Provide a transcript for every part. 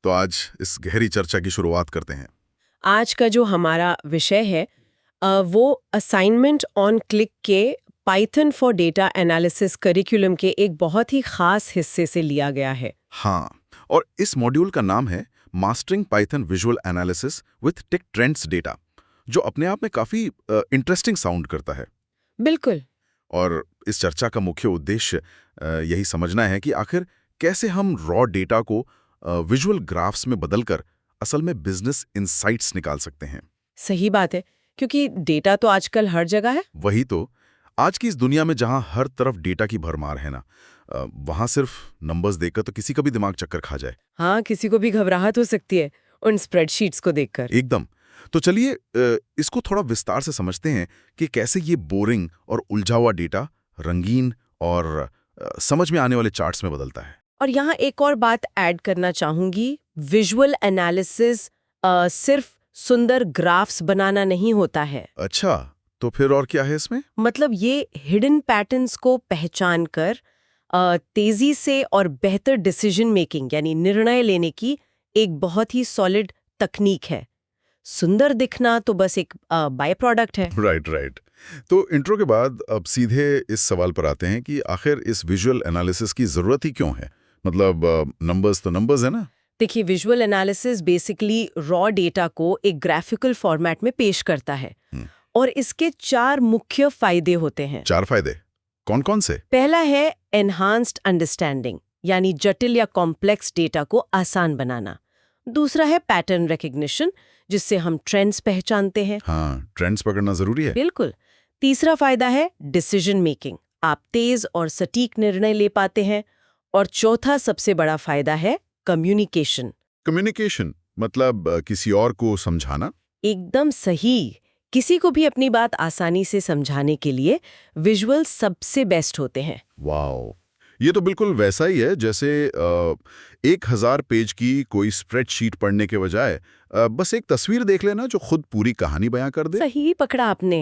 तो आज इस गहरी चर्चा की शुरुआत करते हैं। आज का जो हमारा विषय है वो असाइनमेंट ऑन क्लिक के Python for data analysis curriculum के एक बहुत ही खास हिस्से से लिया गया है। हाँ, और इस मॉड्यूल का नाम है mastering Python visual analysis with take trends data, जो अपने आप में काफी इंटरेस्टिंग साउंड करता है। बिल्कुल। और इस चर्चा का मुख्य उद्देश्य यही समझना है कि आखिर कैसे हम रॉ डेटा को विजुअल ग्राफ्स में बदलकर असल में बिजनेस इंसाइट्स निकाल सकते हैं। सही बात है, क्योंकि डेटा तो आजकल हर जगह है। वही तो, आज की इस दुनिया में जहां हर तरफ डेटा की भरमार है ना, वहां सिर्फ नंबर्स देखकर तो किसी का भी दिमाग चक्कर खा जाए। हाँ, किसी को भी घबराहट हो सकती है उन स्प्रेडशीट्स को देखकर। एकदम। तो चलिए इसको थोड़ा विस्तार से समझते हैं कि कैसे ये बोरिंग और उलझा हुआ डेटा रंगीन और समझ में आने वाले चार्ट्स में बदलता है। और यहाँ एक और बात ऐड करना चाहूंगी, विजुअल एनालिसिस सिर्फ सुंदर ग्राफ्स बनाना नहीं होता है। अच्छा, तो फिर और क्या है इसमें? मतलब ये हिडन पैटर्न्स को पहचान कर तेजी से और बेहतर डिसीजन मेकिंग यानी निर्णय लेने की एक बहुत ही सॉलिड तकनीक है। सुंदर दिखना तो बस एक बाय प्रोडक्ट है। Right right. तो इंट्रो के बाद अब सीधे इस सवाल पर आते हैं कि आखिर इस विजुअल एनालिसिस की जरूरत ही क्यों है? मतलब नंबर्स तो नंबर्स है ना। देखिए, visual analysis basically raw data को एक ग्राफिकल फॉर्मेट में पेश करता है और इसके 4 मुख्य फायदे होते हैं। 4 फायदे कौन कौन से? पहला है एनहांस्ड अंडरस्टैंडिंग, यानी जटिल या कॉम्प्लेक्स डेटा को आसान बनाना। दूसरा है पैटर्न रिकग्निशन, जिससे हम ट्रेंड्स पहचानते हैं। हाँ, ट्रेंड्स पकड़ना जरूरी है। बिल्कुल। तीसरा फायदा है डिसीजन मेकिंग, आप तेज और सटीक निर्णय ले पाते हैं। और चौथा सबसे बड़ा फायदा है कम्युनिकेशन। कम्युनिकेशन मतलब किसी और को समझाना। एकदम सही। किसी को भी अपनी बात आसानी से समझाने के लिए विजुअल सबसे बेस्ट होते हैं। वाओ, ये तो बिल्कुल वैसा ही है जैसे 1000 पेज की कोई स्प्रेडशीट पढ़ने के बजाय बस एक तस्वीर देख लेना जो खुद पूरी कहानी बयां कर दे। सही पकड़ा आपने।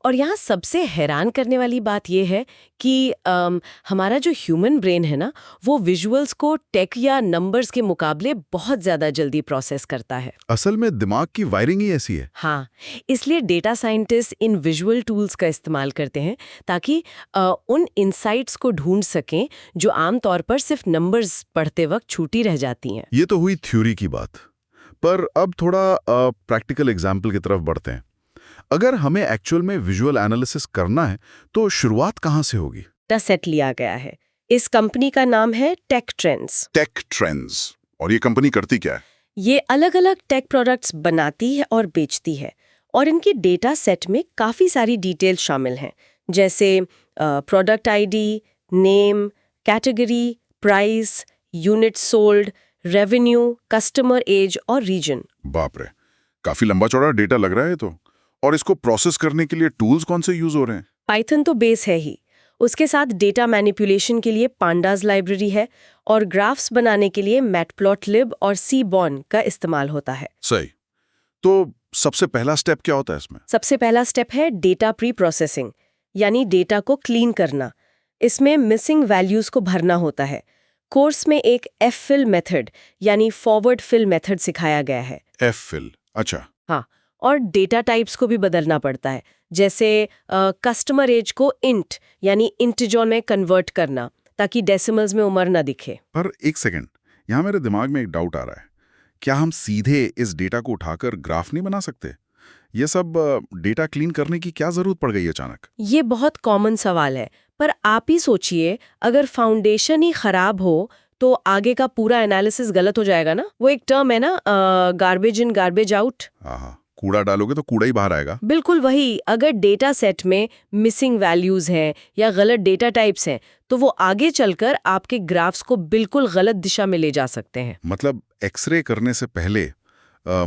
और यहाँ सबसे हैरान करने वाली बात यह है कि हमारा जो ह्यूमन ब्रेन है ना, वो विजुअल्स को टेक या नंबर्स के मुकाबले बहुत ज्यादा जल्दी प्रोसेस करता है। असल में दिमाग की वायरिंग ही ऐसी है। हाँ, इसलिए data scientist in visual tools का इस्तेमाल करते हैं ताकि उन इंसाइट्स को ढूंढ सकें जो आमतौर पर सिर्फ नंबर्स पढ़ते वक्त छूटी रह जाती हैं। ये तो हुई थ्योरी की बात, पर अब थोड़ा प्रैक्टिकल एग्जाम्पल की तरफ बढ़ते हैं। अगर हमें एक्चुअल में विजुअल एनालिसिस करना है तो शुरुआत कहाँ से होगी? डेटा सेट लिया गया है। इस कंपनी का नाम है टेक ट्रेंड्स। Take trends. और ये कंपनी करती क्या है? ये अलग अलग टेक प्रोडक्ट्स बनाती है और बेचती है, और इनके डेटा सेट में काफ़ी सारी डिटेल शामिल हैं, जैसे product ID, name, category, price, unit sold, revenue, customer age और रीजन। बाप रे, काफी लंबा चौड़ा डेटा लग रहा है तो। और इसको प्रोसेस करने के लिए टूल्स कौन से यूज हो रहे हैं? पाइथन तो बेस है ही, उसके साथ डेटा मैनिपुलेशन के लिए पांडास लाइब्रेरी है, और ग्राफ्स बनाने के लिए मैटप्लॉटलिब और सीबॉर्न का इस्तेमाल होता है। सही। तो सबसे पहला स्टेप क्या होता है इसमें? सबसे पहला स्टेप है डेटा प्री प्रोसेसिंग, यानी डेटा को क्लीन करना। इसमें मिसिंग वैल्यूज को भरना होता है। कोर्स में एक एफ-फिल मेथड यानी फॉरवर्ड फिल मेथड सिखाया गया है। एफ-फिल, अच्छा। हाँ, और डेटा टाइप्स को भी बदलना पड़ता है, जैसे कस्टमर एज को इंट यानी इंटिजर में कन्वर्ट करना ताकि डेसिमल्स में उम्र ना दिखे। पर एक सेकंड, यहाँ मेरे दिमाग में एक डाउट आ रहा है। क्या हम सीधे इस डेटा को उठाकर ग्राफ नहीं बना सकते? ये सब डेटा क्लीन करने की क्या जरूरत पड़ गई अचानक? ये बहुत कॉमन सवाल है, पर आप ही सोचिए, अगर फाउंडेशन ही खराब हो तो आगे का पूरा एनालिसिस गलत हो जाएगा ना। वो एक टर्म है ना, गार्बेज इन गार्बेज आउट। हाँ, कूड़ा डालोगे तो कूड़ा ही बाहर आएगा। बिल्कुल वही। अगर डेटा सेट में मिसिंग वैल्यूज हैं या गलत डेटा टाइप्स हैं तो वो आगे चलकर आपके ग्राफ्स को बिल्कुल गलत दिशा में ले जा सकते हैं। मतलब एक्सरे करने से पहले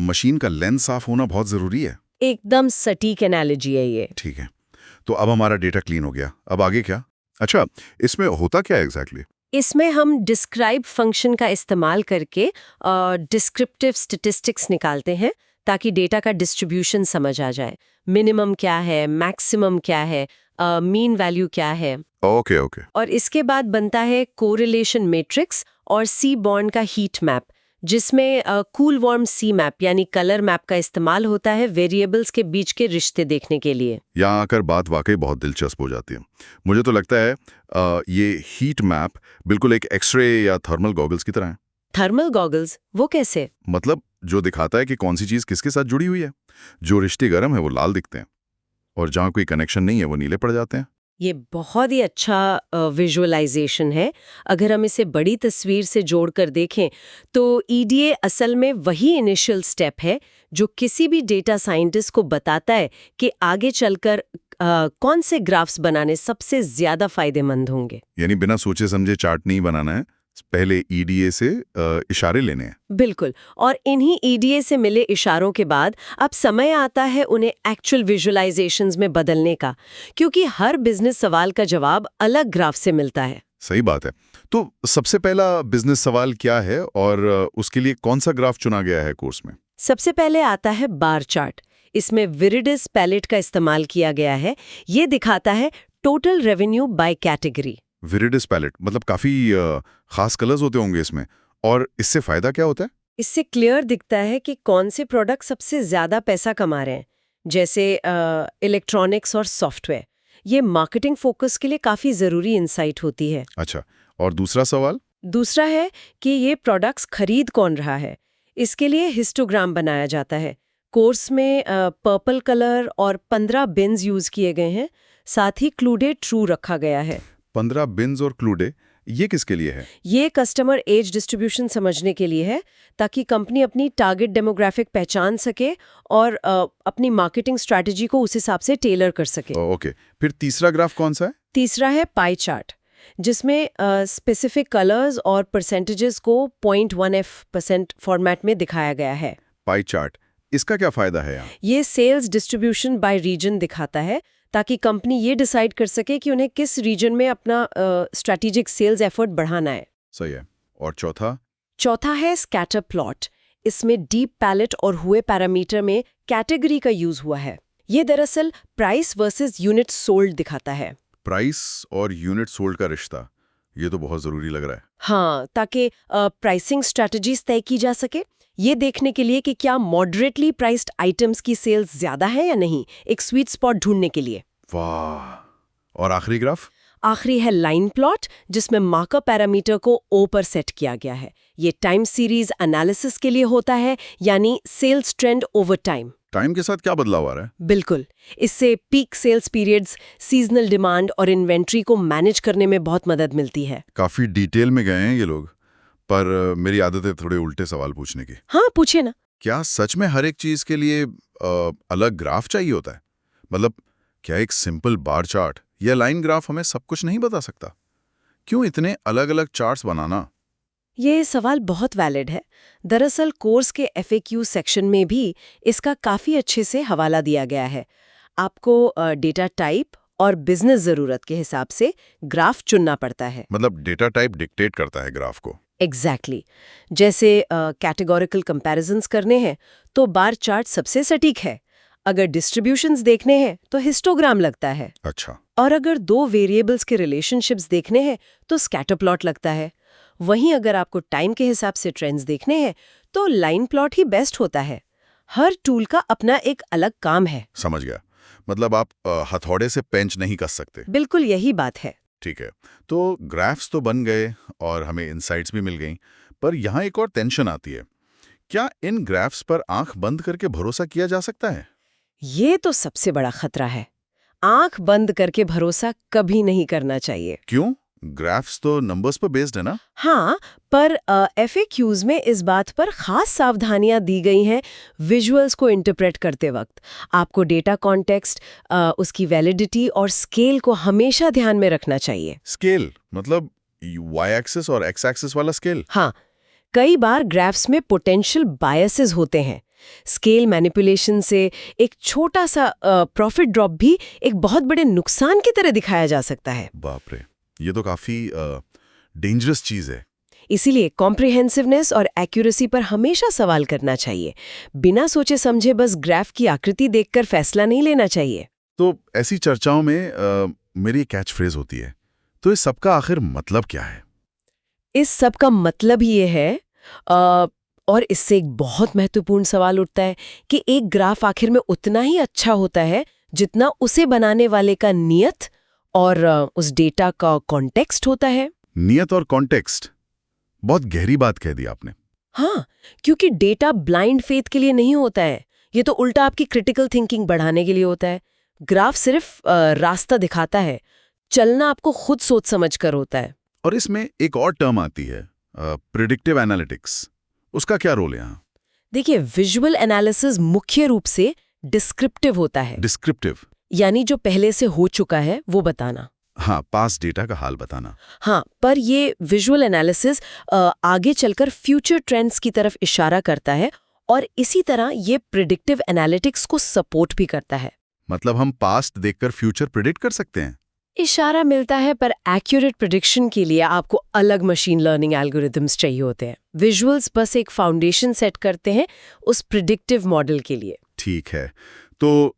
मशीन का लेंस साफ होना बहुत जरूरी है। एकदम सटीक एनालॉजी है ये। ठीक है, तो अब हमारा डेटा क्लीन हो गया, अब आगे क्या? अच्छा, इसमें होता क्या है एग्जैक्टली? इसमें हम डिस्क्राइब फंक्शन का इस्तेमाल करके डिस्क्रिप्टिव स्टैटिस्टिक्स निकालते हैं ताकि डेटा का डिस्ट्रीब्यूशन समझ आ जाए। मिनिमम क्या है, मैक्सिमम क्या है, मीन वैल्यू क्या है। Okay okay. और इसके बाद बनता है कोरिलेशन मैट्रिक्स और सी बॉन्ड का हीट मैप, जिसमें कूल वार्म सी मैप यानी कलर मैप का इस्तेमाल होता है वेरिएबल्स के बीच के रिश्ते देखने के लिए। यहाँ आकर बात वाकई बहुत दिलचस्प हो जाती है। मुझे तो लगता है ये हीट मैप बिल्कुल एक एक्सरे या थर्मल गॉगल्स की तरह है। थर्मल गॉगल्स वो कैसे? मतलब जो दिखाता है कि कौन सी चीज़ किसके साथ जुड़ी हुई है। जो रिश्ते गर्म है वो लाल दिखते हैं और जहाँ कोई कनेक्शन नहीं है वो नीले पड़ जाते हैं। ये बहुत ही अच्छा विजुअलाइजेशन है। अगर हम इसे बड़ी तस्वीर से जोड़कर देखें तो ईडीए असल में वही इनिशियल स्टेप है जो किसी भी डेटा साइंटिस्ट को बताता है कि आगे चलकर कौन से ग्राफ्स बनाने सबसे ज्यादा फायदेमंद होंगे। यानी बिना सोचे समझे चार्ट नहीं बनाना है, पहले ईडीए से इशारे लेने हैं। बिल्कुल। और इन्हीं ईडीए से मिले इशारों के बाद अब समय आता है उन्हें एक्चुअल विजुअलाइजेशंस में बदलने का, क्योंकि हर बिजनेस सवाल का जवाब अलग ग्राफ से मिलता है। सही बात है। तो सबसे पहला बिजनेस सवाल क्या है और उसके लिए कौन सा ग्राफ चुना गया है कोर्स में? सबसे पहले आता है बार चार्ट। इसमें विरिडिस पैलेट का इस्तेमाल किया गया है। ये दिखाता है total revenue by category. Viridis palette मतलब काफी खास कलर्स होते होंगे इसमें, और इससे फायदा क्या होता है? इससे क्लियर दिखता है कि कौन से प्रोडक्ट सबसे ज्यादा पैसा कमा रहे हैं, जैसे इलेक्ट्रॉनिक्स और सॉफ्टवेयर। ये मार्केटिंग फोकस के लिए काफी जरूरी इंसाइट होती है। अच्छा, और दूसरा सवाल? दूसरा है कि ये प्रोडक्ट्स खरीद कौन रहा है। इसके लिए हिस्टोग्राम बनाया जाता है। कोर्स में पर्पल कलर और 15 बिन्स यूज किए गए हैं। साथ ही क्लूडे ट्रू रखा गया है। 15 बिन्स और क्लूडे, ये किसके लिए है? ये कस्टमर एज डिस्ट्रीब्यूशन समझने के लिए है, ताकि कंपनी अपनी टारगेट डेमोग्राफिक पहचान सके और अपनी मार्केटिंग स्ट्रैटेजी को उस हिसाब से टेलर कर सके। ओके, फिर तीसरा ग्राफ कौन सा है? तीसरा है पाई चार्ट, जिसमें स्पेसिफिक कलर्स और परसेंटेजेस को 0.1f% फॉर्मेट में दिखाया गया है। पाई चार्ट, इसका क्या फायदा है यहाँ? ये सेल्स डिस्ट्रीब्यूशन बाय रीजन दिखाता है, ताकि कंपनी ये डिसाइड कर सके कि उन्हें किस रीजन में अपना स्ट्रैटेजिक सेल्स एफर्ट बढ़ाना है। सही है। और चौथा? चौथा है स्कैटर प्लॉट। इसमें डीप पैलेट और हुए पैरामीटर में कैटेगरी का यूज हुआ है। ये दरअसल प्राइस वर्सेस यूनिट सोल्ड दिखाता है। प्राइस और यूनिट सोल्ड का रिश्ता, ये तो बहुत जरूरी लग रहा है। हाँ, ताकि प्राइसिंग स्ट्रैटेजीज तय की जा सके, ये देखने के लिए कि क्या मॉडरेटली प्राइस्ड आइटम्स की सेल्स ज्यादा है या नहीं, एक स्वीट स्पॉट ढूंढने के लिए। वाह। और आखिरी ग्राफ? आखिरी है लाइन प्लॉट, जिसमें मार्कर पैरामीटर को ओ पर सेट किया गया है। ये टाइम सीरीज एनालिसिस के लिए होता है, यानी sales trend over time. Time के साथ क्या बदलाव आ रहा है? बिल्कुल। इससे peak sales periods, seasonal demand और इन्वेंट्री को मैनेज करने में बहुत मदद मिलती है। काफी डिटेल में गए हैं ये लोग, पर मेरी आदत है थोड़े उल्टे सवाल पूछने की। हाँ, पूछे ना। क्या सच में हर एक चीज के लिए अलग ग्राफ चाहिए होता है? मतलब क्या एक सिंपल बार चार्ट या लाइन ग्राफ हमें सब कुछ नहीं बता सकता? क्यों इतने अलग अलग चार्ट्स बनाना? ये सवाल बहुत वैलिड है। दरअसल कोर्स के FAQ सेक्शन में भी इसका काफ़ी अच्छे से हवाला दिया गया है। आपको डेटा टाइप और बिजनेस ज़रूरत के हिसाब से ग्राफ चुनना पड़ता है। मतलब डेटा टाइप डिक्टेट करता है ग्राफ को? एग्जैक्टली। जैसे कैटेगोरिकल कंपैरिजंस करने हैं तो बार चार्ट सबसे सटीक है। अगर डिस्ट्रीब्यूशंस देखने हैं तो हिस्टोग्राम लगता है। अच्छा। और अगर दो वेरिएबल्स के रिलेशनशिप्स देखने हैं तो स्कैटर प्लॉट लगता है। वहीं अगर आपको टाइम के हिसाब से ट्रेंड्स देखने हैं तो लाइन प्लॉट ही बेस्ट होता है। हर टूल का अपना एक अलग काम है। समझ गया। मतलब आप हथौड़े से पेंच नहीं कर सकते। बिल्कुल यही बात है। ठीक है, तो ग्राफ्स तो बन गए और हमें इनसाइट्स भी मिल गई, पर यहाँ एक और टेंशन आती है। क्या इन ग्राफ्स पर आंख बंद करके भरोसा किया जा सकता है? ये तो सबसे बड़ा खतरा है। आंख बंद करके भरोसा कभी नहीं करना चाहिए। क्यों? ग्राफ्स तो नंबर्स पर बेस्ड है ना? हाँ, पर FAQs में इस बात पर खास सावधानियां दी गई हैं विजुअल्स को इंटरप्रेट करते वक्त। आपको डेटा कॉन्टेक्स्ट, उसकी वैलिडिटी और स्केल को हमेशा ध्यान में रखना चाहिए। स्केल मतलब वाई एक्सिस और एक्स एक्सिस वाला स्केल? हाँ, कई बार ग्राफ्स में पोटेंशियल बायसेस होते हैं। स्केल मैनिपुलेशन से एक छोटा सा प्रॉफिट ड्रॉप भी एक बहुत बड़े नुकसान की तरह दिखाया जा सकता है। बाप रे, ये तो काफी डेंजरस चीज है। इसीलिए कॉम्प्रिहेंसिवनेस और एक्यूरेसी पर हमेशा सवाल करना चाहिए। बिना सोचे समझे बस ग्राफ की आकृति देखकर फैसला नहीं लेना चाहिए। तो ऐसी चर्चाओं में मेरी कैच फ्रेज होती है, तो इस सबका आखिर मतलब क्या है? इस सब का मतलब ये है और इससे एक बहुत महत्वपूर्ण सवाल उठता है कि एक ग्राफ आखिर में उतना ही अच्छा होता है जितना उसे बनाने वाले का नियत और उस डेटा का कॉन्टेक्स्ट होता है। नियत और कॉन्टेक्स्ट, बहुत गहरी बात कह दी आपने। हाँ, क्योंकि डेटा ब्लाइंड फेथ के लिए नहीं होता है, ये तो उल्टा आपकी क्रिटिकल थिंकिंग बढ़ाने के लिए होता है। ग्राफ सिर्फ रास्ता दिखाता है, चलना आपको खुद सोच समझ कर होता है। और इसमें एक और टर्म आती है, प्रिडिक्टिव एनालिटिक्स। उसका क्या रोल है यहाँ? देखिए, विजुअल एनालिसिस मुख्य रूप से डिस्क्रिप्टिव होता है। डिस्क्रिप्टिव यानी जो पहले से हो चुका है वो बताना। हाँ, पास डेटा का हाल बताना। हाँ, पर ये विजुअल एनालिसिस आगे चलकर फ्यूचर ट्रेंड्स की तरफ इशारा करता है और इसी तरह ये प्रिडिक्टिव एनालिटिक्स को सपोर्ट भी करता है। मतलब हम पास्ट देखकर फ्यूचर प्रिडिक्ट कर सकते हैं? इशारा मिलता है, पर एक्यूरेट प्रेडिक्शन के लिए आपको अलग मशीन लर्निंग एल्गोरिदम्स चाहिए होते हैं। विजुअल्स बस एक फाउंडेशन सेट करते हैं उस प्रिडिक्टिव मॉडल के लिए। ठीक है, तो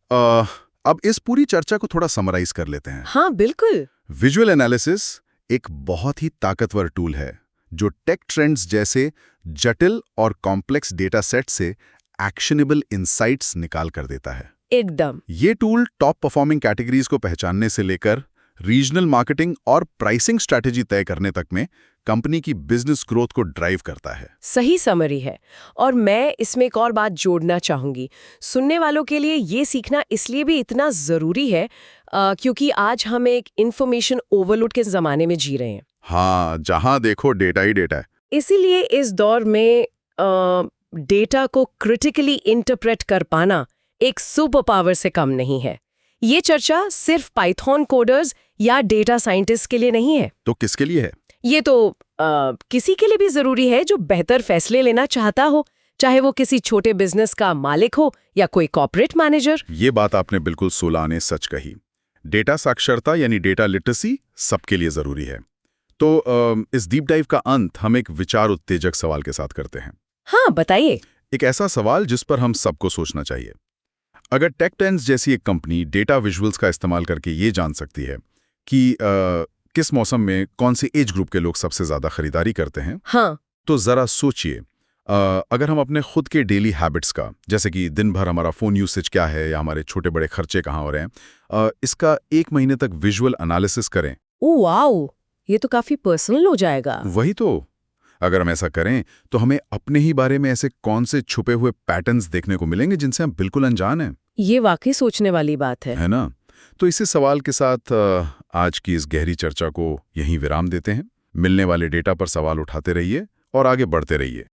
अब इस पूरी चर्चा को थोड़ा समराइज कर लेते हैं। हाँ, बिल्कुल। विजुअल एनालिसिस एक बहुत ही ताकतवर टूल है जो टेक ट्रेंड्स जैसे जटिल और कॉम्प्लेक्स डेटा सेट से एक्शनेबल इंसाइट्स निकाल कर देता है। एकदम। ये टूल टॉप परफॉर्मिंग कैटेगरीज को पहचानने से लेकर रीजनल मार्केटिंग और प्राइसिंग स्ट्रैटेजी तय करने तक में कंपनी की बिजनेस ग्रोथ को ड्राइव करता है। सही समरी है। और मैं इसमें एक और बात जोड़ना चाहूंगी। सुनने वालों के लिए ये सीखना इसलिए भी इतना जरूरी है क्योंकि आज हम एक इंफॉर्मेशन ओवरलोड के जमाने में जी रहे हैं। हाँ, जहां देखो डेटा ही डेटा है। इसीलिए इस दौर में डेटा को क्रिटिकली इंटरप्रेट कर पाना एक सुपर पावर से कम नहीं है। ये चर्चा सिर्फ पाइथन कोडर्स या डेटा साइंटिस्ट के लिए नहीं है। तो किसके लिए है? ये तो किसी के लिए भी जरूरी है जो बेहतर फैसले लेना चाहता हो, चाहे वो किसी छोटे बिजनेस का मालिक हो या कोई कॉर्पोरेट मैनेजर। ये बात आपने बिल्कुल सोलाने सच कही। डेटा साक्षरता यानी डेटा लिटरेसी सबके लिए जरूरी है। तो इस डीप डाइव का अंत हम एक विचार उत्तेजक सवाल के साथ करते हैं। हाँ, बताइए। एक ऐसा सवाल जिस पर हम सबको सोचना चाहिए। अगर टेक ट्रेंड्स जैसी एक कंपनी डेटा विजुअल्स का इस्तेमाल करके ये जान सकती है कि किस मौसम में कौन से एज ग्रुप के लोग सबसे ज्यादा खरीदारी करते हैं, हाँ, तो जरा सोचिए, अगर हम अपने खुद के डेली हैबिट्स का, जैसे कि दिन भर हमारा फोन यूसेज क्या है या हमारे छोटे बड़े खर्चे कहाँ हो रहे हैं, इसका 1 महीने तक विजुअल एनालिसिस करें। ओ वाओ, ये तो काफी पर्सनल हो जाएगा। वही तो, अगर हम ऐसा करें तो हमें अपने ही बारे में ऐसे कौन से छुपे हुए पैटर्न्स देखने को मिलेंगे जिनसे हम बिल्कुल अनजान हैं। ये वाकई सोचने वाली बात है ना? तो इसी सवाल के साथ आज की इस गहरी चर्चा को यहीं विराम देते हैं। मिलने वाले डेटा पर सवाल उठाते रहिए और आगे बढ़ते रहिए।